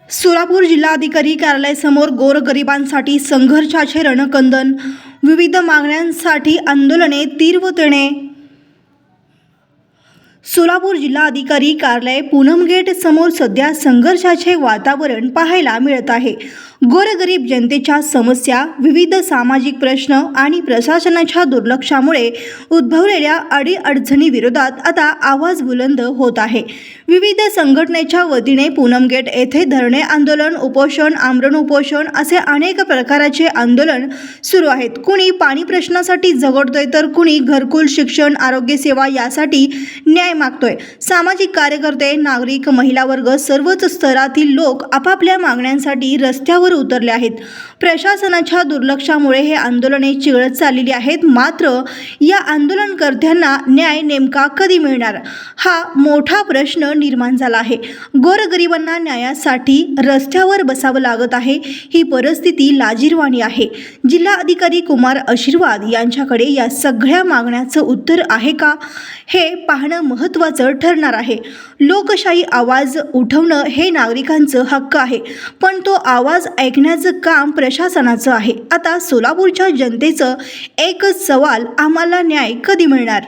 सोलापूर जिल्हाधिकारी कार्यालयासमोर गोरगरिबांसाठी संघर्षाचे रणकंदन, विविध मागण्यांसाठी आंदोलने तीव्रतेने। सोलापूर जिल्हाधिकारी कार्यालय पूनम गेट समोर सध्या संघर्षाचे वातावरण पाहायला मिळत आहे। गोरगरीब जनतेच्या समस्या, विविध सामाजिक प्रश्न आणि प्रशासनाच्या दुर्लक्षामुळे उद्भवलेल्या अडीअडचणी विरोधात आता आवाज बुलंद होत आहे। विविध संघटनेच्या वतीने पूनम गेट येथे धरणे आंदोलन, उपोषण, आमरण उपोषण असे अनेक प्रकारचे आंदोलन सुरू आहेत। कुणी पाणी प्रश्नासाठी झगडतोय तर कुणी घरकुल, शिक्षण, आरोग्य सेवा यासाठी न्याय मागतोय। सामाजिक कार्यकर्ते, नागरिक, महिला वर्ग, सर्वच स्तरातील लोक आपापल्या मागण्यांसाठी रस्त्यावर उतरले आहेत। प्रशासनाच्या दुर्लक्षामुळे हे आंदोलने चिघळत चाललेली आहेत। मात्र या आंदोलनकर्त्यांना न्याय नेमका कधी मिळणार हा मोठा प्रश्न निर्माण झाला आहे। गोरगरिबांना न्यायासाठी रस्त्यावर बसावं लागत आहे। ही परिस्थिती लाजिरवाणी आहे। जिल्हाधिकारी कुमार आशीर्वाद यांच्याकडे या सगळ्या मागण्यांचं उत्तर आहे का हे पाहणं महत्त्वाचं ठरणार आहे। लोकशाही आवाज उठवणं हे नागरिकांचं हक्क आहे, पण तो आवाज ऐकण्याचं काम प्रशासनाचं आहे। आता सोलापूरच्या जनतेचं एकच सवाल, आम्हाला न्याय कधी मिळणार?